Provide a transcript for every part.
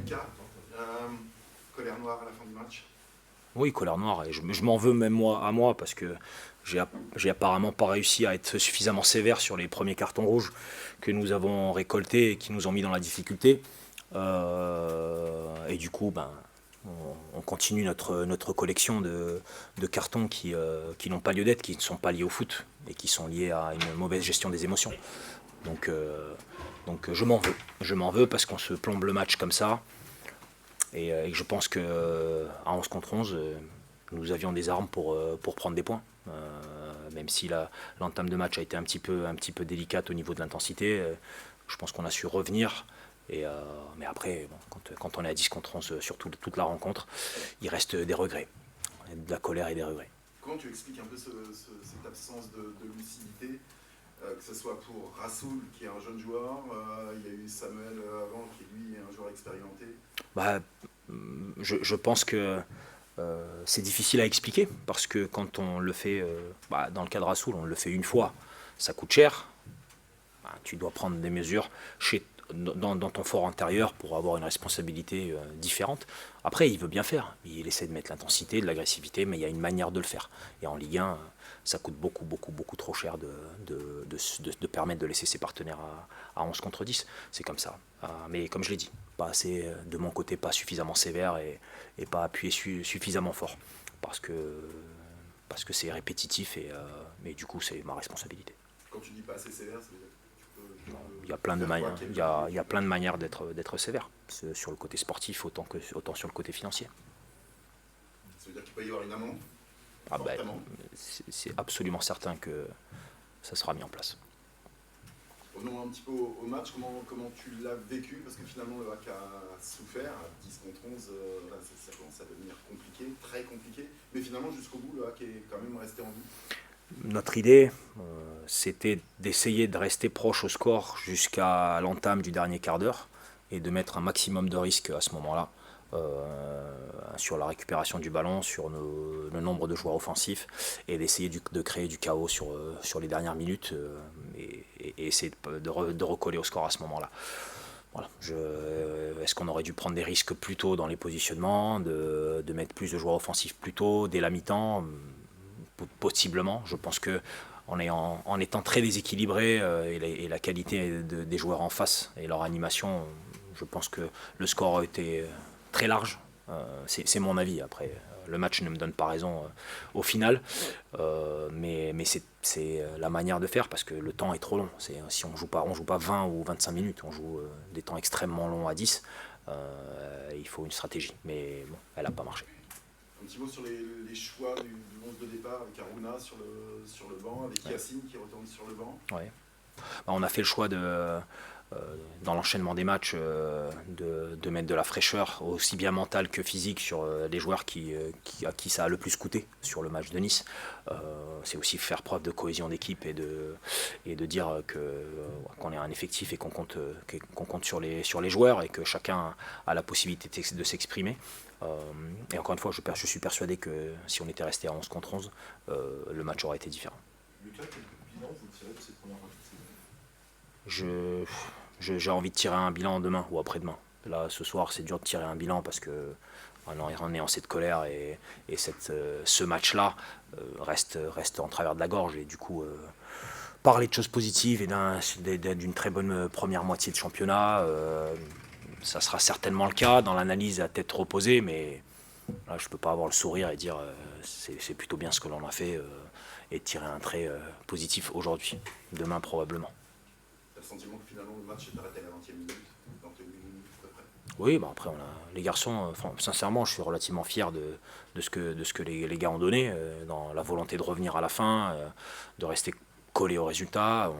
Lucas, colère noire à la fin du match. Oui, colère noire, et je m'en veux même moi parce que j'ai apparemment pas réussi à être suffisamment sévère sur les premiers cartons rouges que nous avons récoltés et qui nous ont mis dans la difficulté. Et du coup, on continue notre collection de cartons qui n'ont pas lieu d'être, qui ne sont pas liés au foot et qui sont liés à une mauvaise gestion des émotions. Donc, euh, donc je m'en veux. Je m'en veux parce qu'on se plombe le match comme ça. Et je pense qu'à 11 contre 11, nous avions des armes pour prendre des points. Même si l'entame de match a été un petit peu délicate au niveau de l'intensité, je pense qu'on a su revenir. Mais après, bon, quand on est à 10 contre 11 sur toute la rencontre, il reste des regrets, de la colère et des regrets. Comment tu expliques un peu cette absence de lucidité, que ce soit pour Rassoul, qui est un jeune joueur, il y a eu Samuel avant, qui lui est un joueur expérimenté. Bah, je pense que c'est difficile à expliquer parce que quand on le fait, dans le cas de Rassoul, on le fait une fois, ça coûte cher. Tu dois prendre des mesures dans ton fort intérieur pour avoir une responsabilité différente. Après, il veut bien faire. Il essaie de mettre l'intensité, de l'agressivité, mais il y a une manière de le faire. Et en Ligue 1, ça coûte beaucoup trop cher de permettre de laisser ses partenaires à 11 contre 10. C'est comme ça. Mais comme je l'ai dit, pas assez, de mon côté, pas suffisamment sévère et pas appuyé suffisamment fort. Parce que c'est répétitif, mais du coup, c'est ma responsabilité. Quand tu dis pas assez sévère, ça veut dire que tu peux Il y a plein de faire quoi, manières, il y a plein de manières d'être sévère, sur le côté sportif autant sur le côté financier. Ça veut dire qu'il peut y avoir une amende, Ah ben, fortement. c'est absolument certain que ça sera mis en place. Revenons un petit peu au match, comment tu l'as vécu, parce que finalement le HAC a souffert, à 10 contre 11, là, ça commence à devenir compliqué, très compliqué, mais finalement jusqu'au bout le HAC est quand même resté en vie. Notre idée, c'était d'essayer de rester proche au score jusqu'à l'entame du dernier quart d'heure et de mettre un maximum de risques à ce moment-là sur la récupération du ballon, sur le nombre de joueurs offensifs et d'essayer de créer du chaos sur les dernières minutes et essayer de recoller au score à ce moment-là. Voilà. Est-ce qu'on aurait dû prendre des risques plus tôt dans les positionnements, de mettre plus de joueurs offensifs plus tôt, dès la mi-temps? Possiblement. Je pense que en étant très déséquilibré et la qualité des joueurs en face et leur animation, je pense que le score a été très large. C'est mon avis. Après, le match ne me donne pas raison au final, mais c'est la manière de faire parce que le temps est trop long. Si on joue pas 20 ou 25 minutes, on joue des temps extrêmement longs à 10. Il faut une stratégie, mais bon, elle n'a pas marché. Un petit mot sur les choix du 11 de départ, avec Aruna sur le banc, avec Yacine qui retourne sur le banc. Ouais. On a fait le choix dans l'enchaînement des matchs de mettre de la fraîcheur, aussi bien mentale que physique, sur les joueurs à qui ça a le plus coûté sur le match de Nice. C'est aussi faire preuve de cohésion d'équipe et de dire qu'on est un effectif et qu'on compte sur les joueurs et que chacun a la possibilité de s'exprimer. Et encore une fois, je suis persuadé que si on était resté à 11 contre 11, le match aurait été différent. Lucas, quel bilan vous tirez de cette première partie de J'ai envie de tirer un bilan demain ou après-demain. Là, ce soir, c'est dur de tirer un bilan parce que on est en cette colère et ce match-là reste en travers de la gorge. Et du coup, parler de choses positives et d'une très bonne première moitié de championnat, ça sera certainement le cas dans l'analyse à tête reposée, mais là, je ne peux pas avoir le sourire et dire c'est plutôt bien ce que l'on a fait et tirer un trait positif aujourd'hui. Demain, probablement. Tu as le sentiment que finalement le match est arrêté à la 20e minute, 21 minutes à peu près. Oui, après, les garçons, sincèrement, je suis relativement fier de ce que les gars ont donné, dans la volonté de revenir à la fin, de rester collé au résultat.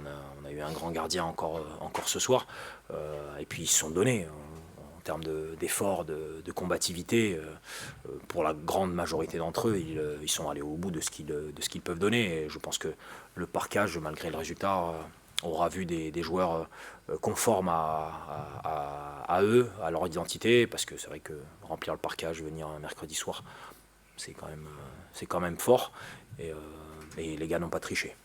On a eu un grand gardien encore ce soir, et puis ils se sont donnés. En termes d'efforts, de combativité, pour la grande majorité d'entre eux, ils sont allés au bout de ce qu'ils peuvent donner. Et je pense que le parquage, malgré le résultat, aura vu des joueurs conformes à eux, à leur identité, parce que c'est vrai que remplir le parquage, venir un mercredi soir, c'est quand même fort. Et les gars n'ont pas triché.